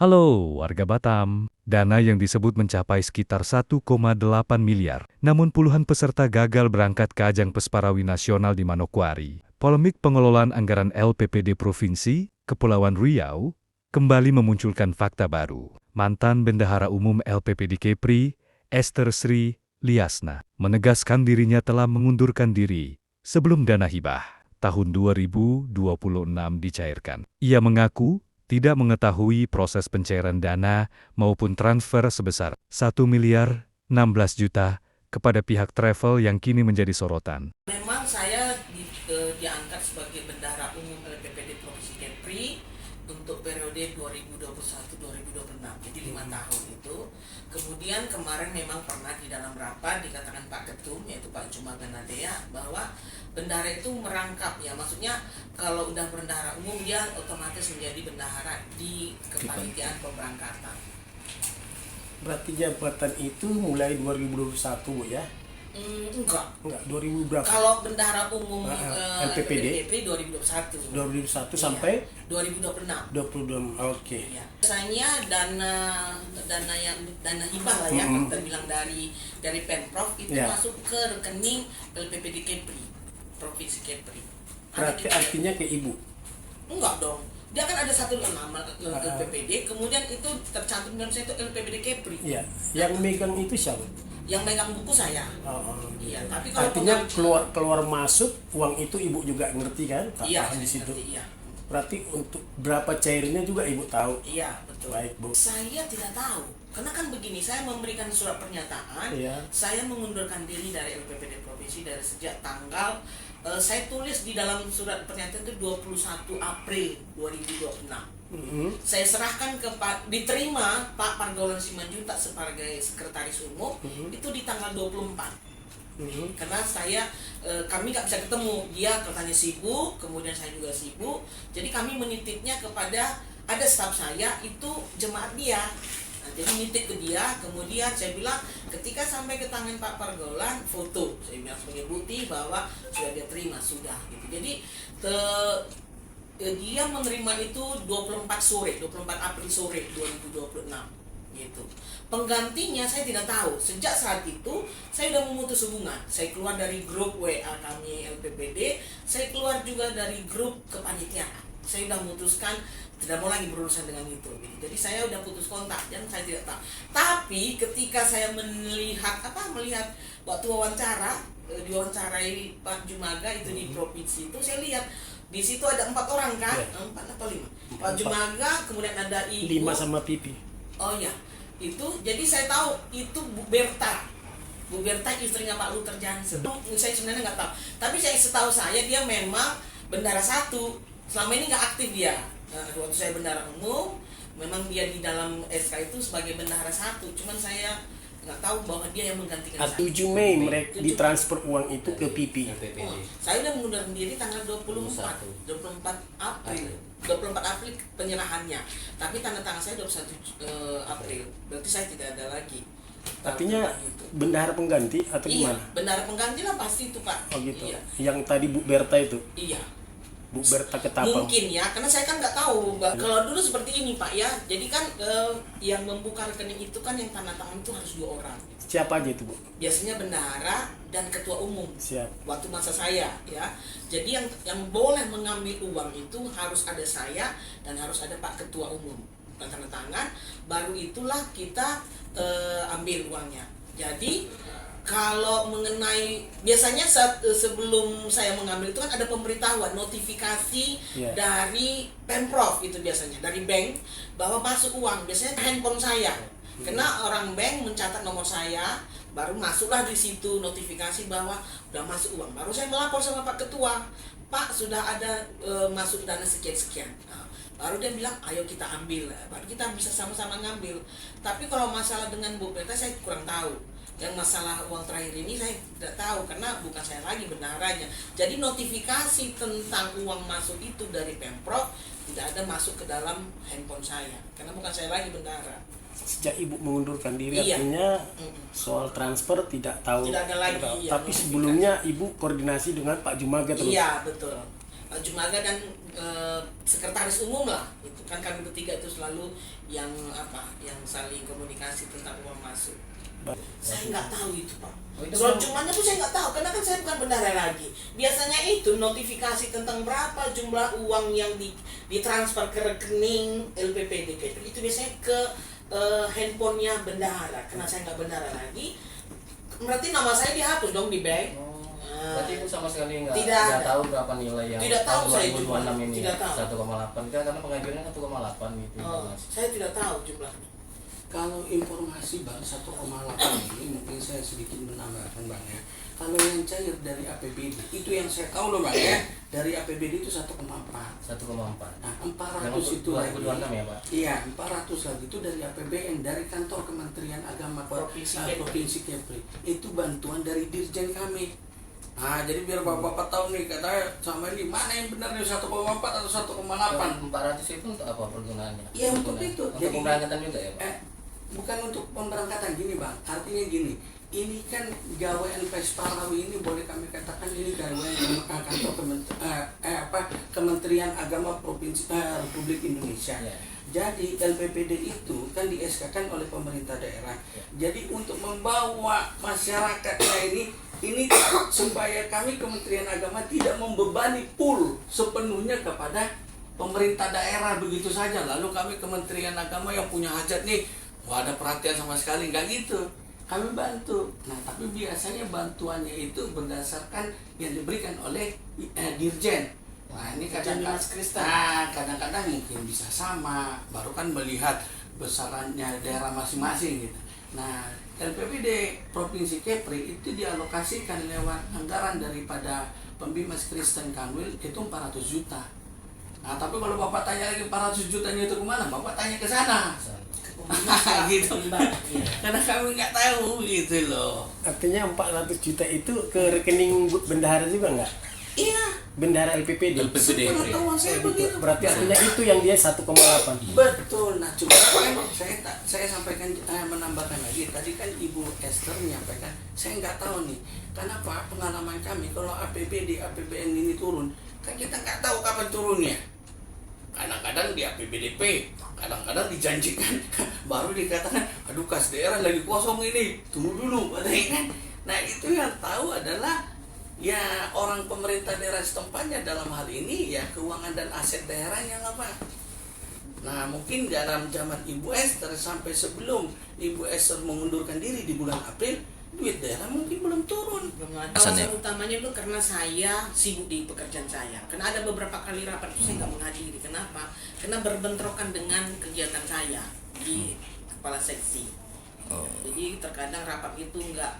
Halo, warga Batam. Dana yang disebut mencapai sekitar 1,8 miliar, namun puluhan peserta gagal berangkat ke ajang Pesparawi Nasional di Manokwari. Polemik pengelolaan anggaran LPPD Provinsi, Kepulauan Riau, kembali memunculkan fakta baru. Mantan Bendahara Umum LPPD Kepri, Esther Sri Liasna, menegaskan dirinya telah mengundurkan diri sebelum dana hibah tahun 2026 dicairkan. Ia mengaku tidak mengetahui proses pencairan dana maupun transfer sebesar 1 miliar 16 juta kepada pihak travel yang kini menjadi sorotan. Memang saya diangkat sebagai Bendahara Umum LPPD Provinsi Kepri untuk periode 2021-2026, jadi 5 tahun itu. Kemudian kemarin memang pernah di dalam rapat dikatakan Pak Ketum, yaitu Pak Jumaga Nadea, bahwa bendahara itu merangkap, ya maksudnya kalau udah bendahara umum dia otomatis menjadi bendahara di kepanitiaan pemberangkatan. Berarti jabatan itu mulai 2021 Bu ya? Enggak, 2000 berapa? kalau bendahara umum LPPD 2021 2021 iya, sampai 2026. 22. Oke. Iya. Biasanya dana hibah lah ya, terbilang dari Pemprov itu masuk ke rekening LPPD Kepri, Provinsi Kepri. Berarti artinya ke Ibu? Enggak dong. Dia kan ada satu nama LPPD, kemudian itu tercantum dalam itu LPPD Kepri. Iya. Yang megang itu siapa? Yang megang buku saya. Iya, tapi kalau artinya keluar masuk uang itu Ibu juga ngerti kan? Iya, di situ. Ngerti, iya. Berarti untuk berapa cairnya juga Ibu tahu? Iya, betul. Baik, Bu. Saya tidak tahu. Karena kan begini, saya memberikan surat pernyataan, saya mengundurkan diri dari LPPD Provinsi dari sejak tanggal saya tulis di dalam surat pernyataan itu 21 April 2026. Saya serahkan ke diterima Pak Pargolan Simanjuntak sebagai sekretaris umum itu di tanggal 24. Karena kami nggak bisa ketemu, dia katanya sibuk, kemudian saya juga sibuk, jadi kami menitipnya kepada ada staf saya itu jemaat dia. Nah, jadi nitip ke dia, kemudian saya bilang ketika sampai ke tangan Pak Pargolan, foto, saya bilang sebagai bukti bahwa sudah dia terima, sudah gitu. Jadi dia menerima itu 24 April sore 2026 gitu. Penggantinya saya tidak tahu. Sejak saat itu saya sudah memutus hubungan. Saya keluar dari grup WA kami LPPD, saya keluar juga dari grup kepanitiaan. Saya sudah memutuskan tidak mau lagi berurusan dengan itu. Jadi saya sudah putus kontak dan saya tidak tahu. Tapi ketika saya melihat waktu wawancara, diwawancarai Pak Jumaga itu di provinsi itu, saya lihat di situ ada 4 orang kan? 4 atau 5? Pak Jumaga, kemudian ada Ibu 5 sama Pipi. Oh ya, itu jadi saya tahu itu Bu Berta. Bu Berta istrinya Pak Luther Johnson. Saya sebenarnya nggak tahu. Tapi setahu saya dia memang bendahara 1. Selama ini nggak aktif dia. Waktu saya bendahara umum, memang dia di dalam SK itu sebagai bendahara 1. Cuman saya nggak tahu bahwa dia yang menggantikan saya. 7 Mei mereka ditransfer uang itu ke Pipi. Saya udah mengundurkan diri tanggal 24 April. 24 April penyerahannya. Tapi tanda tangan saya 21 April. Berarti saya tidak ada lagi. Artinya bendahara pengganti atau gimana? Bendahara pengganti lah pasti itu, Pak. Oh gitu. Iya. Yang tadi Bu Berta itu? Iya. Bu Berta Ketapang. Mungkin ya, karena saya kan nggak tahu. Kalau dulu seperti ini, Pak ya. Jadi kan yang membuka rekening itu kan yang tanda tangan itu harus 2 orang. Siapa aja itu, Bu? Biasanya bendahara dan ketua umum. Siap. Waktu masa saya ya. Jadi yang boleh mengambil uang itu harus ada saya dan harus ada Pak ketua umum. Dan tanda tangan, baru itulah kita ambil uangnya. Jadi kalau mengenai biasanya sebelum saya mengambil itu kan ada pemberitahuan notifikasi dari Pemprov itu biasanya dari bank bahwa masuk uang, biasanya handphone saya. Karena orang bank mencatat nomor saya, baru masuklah di situ notifikasi bahwa udah masuk uang. Baru saya melapor sama Pak Ketua, Pak sudah ada masuk dana sekian-sekian. Nah, baru dia bilang ayo kita ambil, baru kita bisa sama-sama ngambil. Tapi kalau masalah dengan Bu Berta saya kurang tahu. Yang masalah uang terakhir ini saya tidak tahu karena bukan saya lagi bendaharanya. Jadi notifikasi tentang uang masuk itu dari Pemprov tidak ada masuk ke dalam handphone saya karena bukan saya lagi bendahara. Sejak Ibu mengundurkan diri artinya soal transfer tidak tahu. Tidak ada lagi. Tapi sebelumnya Ibu koordinasi dengan Pak Jumaga terus. Iya, betul. Jumaga dan sekretaris umum lah. Itu kan kami bertiga itu selalu yang saling komunikasi tentang uang masuk. Saya nggak tahu itu, Pak. Soal jumlahnya tuh saya nggak tahu, karena kan saya bukan bendahara lagi. Biasanya itu notifikasi tentang berapa jumlah uang yang ditransfer ke rekening LPPD itu biasanya ke handphonenya bendahara. Karena saya nggak bendahara lagi, berarti nama saya dihapus dong di bank. Berarti Ibu sama sekali Tidak nggak tahu berapa nilai yang tidak tahu saya 2026 ini? tidak tahu. 1,8 kan, karena pengajuannya 1,8 gitu. Mas. Saya tidak tahu jumlahnya. Kalau informasi Bang 1,8 ini mungkin saya sedikit menambahkan Bang ya. Kalau yang cair dari APBD itu yang saya tahu loh Bang ya. Dari APBD itu 1,4. 1,4. Nah, 400 Yang itu lagi. 2026 ya Pak? Iya, 400 lagi itu dari APBN, dari kantor Kementerian Agama Provinsi Kepri. Itu bantuan dari dirjen kami. Nah, jadi biar bapak-bapak tahu nih, katanya sama ini mana yang benar nih 1,4 atau 1,8. 400 itu untuk apa pergunaannya? Iya, untuk itu. Untuk Jadi, pemberangkatan juga ya Pak? Bukan untuk pemberangkatan gini Bang, artinya gini, ini kan gawean Pesparawi ini boleh kami katakan ini gawean kantor Kementerian Agama Provinsi Republik Indonesia. Ya. Jadi LPPD itu kan di SK-kan oleh pemerintah daerah. Jadi untuk membawa masyarakatnya ini supaya kami Kementerian Agama tidak membebani pool sepenuhnya kepada pemerintah daerah begitu saja. Lalu kami Kementerian Agama yang punya hajat nih, wah ada perhatian sama sekali, nggak gitu. Kami bantu. Nah, tapi biasanya bantuannya itu berdasarkan yang diberikan oleh dirjen. Nah, ini kadang-kadang mungkin bisa sama, baru kan melihat besarannya daerah masing-masing gitu. Nah, LPPD Provinsi Kepri itu dialokasikan lewat anggaran daripada Pembimas Kristen Kanwil itu 400 juta. Nah, tapi kalau Bapak tanya lagi 400 jutanya itu kemana? Bapak tanya ke sana. Gitu. Karena kami nggak tahu gitu loh. Artinya 400 juta itu ke rekening bendahara juga nggak? Iya. Bendahara LPPD. Pengetahuan saya begitu. Berarti artinya itu yang dia 1,8. Betul. Nah, cuma kan saya sampaikan menambahkan lagi. Tadi kan Ibu Esther menyampaikan, saya nggak tahu nih. Kenapa pengalaman kami kalau APBD, APBN ini turun, kan kita nggak tahu kapan turunnya. Kadang-kadang di APBDP, kadang-kadang dijanjikan, baru dikatakan, aduh kas daerah lagi kosong ini, tunggu dulu, kan? Nah itu yang tahu adalah ya orang pemerintah daerah setempatnya dalam hal ini ya keuangan dan aset daerahnya lah Pak. Nah mungkin dalam zaman Ibu Esther sampai sebelum Ibu Esther mengundurkan diri di bulan April, duit daerah mungkin belum turun. Alasan utamanya itu karena saya sibuk di pekerjaan saya. Karena ada beberapa kali rapat itu saya nggak menghadiri. Kenapa? Karena berbentrokan dengan kegiatan saya di kepala seksi. Jadi terkadang rapat itu nggak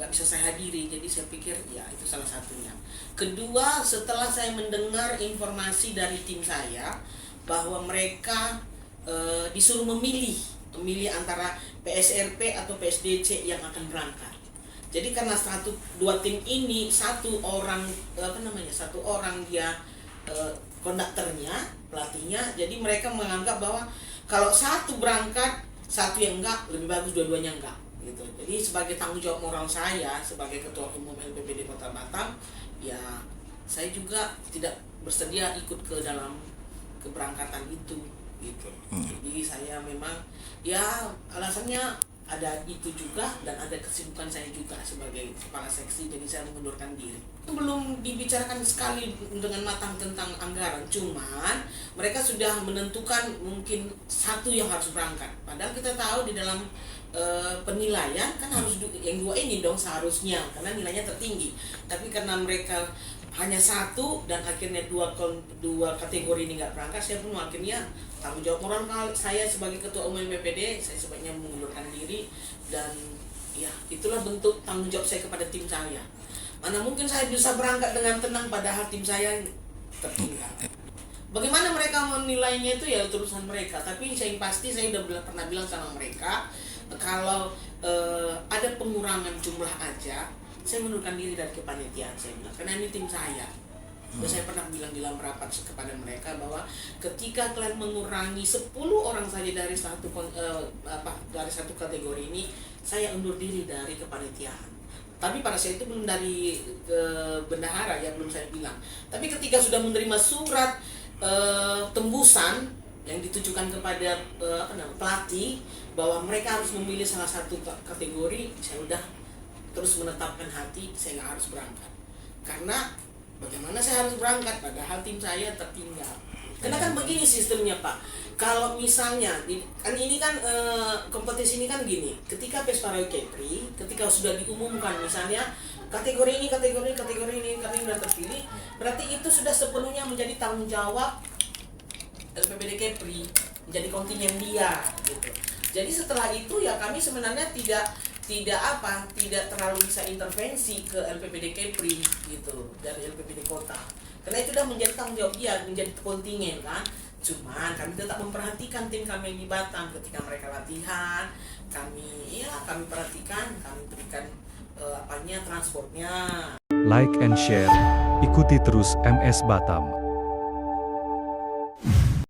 bisa saya hadiri. Jadi saya pikir ya itu salah satunya. Kedua, setelah saya mendengar informasi dari tim saya bahwa mereka disuruh memilih antara PSRP atau PSDC yang akan berangkat. Jadi karena dua tim ini satu orang dia konduktornya, pelatihnya. Jadi mereka menganggap bahwa kalau satu berangkat, satu yang enggak, lebih bagus dua-duanya enggak gitu. Jadi sebagai tanggung jawab moral saya sebagai ketua umum LPPD Kota Batam, ya saya juga tidak bersedia ikut ke dalam keberangkatan itu gitu. Jadi saya memang ya alasannya ada itu juga dan ada kesibukan saya juga sebagai kepala seksi, jadi saya mengundurkan diri. Belum dibicarakan sekali dengan matang tentang anggaran, cuman mereka sudah menentukan mungkin satu yang harus berangkat. Padahal kita tahu di dalam penilaian kan harus yang dua ini dong seharusnya karena nilainya tertinggi. Tapi karena mereka hanya satu dan akhirnya dua kategori ini nggak berangkat, saya pun akhirnya tanggung jawab moral saya sebagai ketua umum BPD, saya sebaiknya mengundurkan diri dan ya itulah bentuk tanggung jawab saya kepada tim saya. Mana mungkin saya bisa berangkat dengan tenang padahal tim saya tertinggal. Bagaimana mereka menilainya itu ya urusan mereka, tapi saya pasti saya udah pernah bilang sama mereka kalau ada pengurangan jumlah aja, saya mengundurkan diri dari kepanitiaan saya bilang, karena ini tim saya. Dan saya pernah bilang di dalam rapat kepada mereka bahwa ketika kalian mengurangi 10 orang saja dari satu kategori ini, saya undur diri dari kepanitiaan. Tapi pada saat itu belum dari bendahara ya, belum saya bilang. Tapi ketika sudah menerima surat tembusan yang ditujukan kepada pelatih bahwa mereka harus memilih salah satu kategori, saya udah terus menetapkan hati saya nggak harus berangkat. Karena bagaimana saya harus berangkat padahal tim saya tertinggal. Karena kan begini sistemnya Pak. Kalau misalnya kan ini kan kompetisi ini kan gini. Ketika Pesparowi Kepri, ketika sudah diumumkan misalnya kategori ini sudah terpilih, berarti itu sudah sepenuhnya menjadi tanggung jawab LPPD Kepri, menjadi kontingen dia gitu. Jadi setelah itu ya kami sebenarnya tidak terlalu bisa intervensi ke LPPD Kepri gitu dari LPPD kota. Karena itu sudah menjadi tanggung jawab dia, menjadi kontingen kan. Cuman kami tetap memperhatikan tim kami di Batam ketika mereka latihan, kami perhatikan, kami berikan transportnya. Like and share, ikuti terus MS Batam.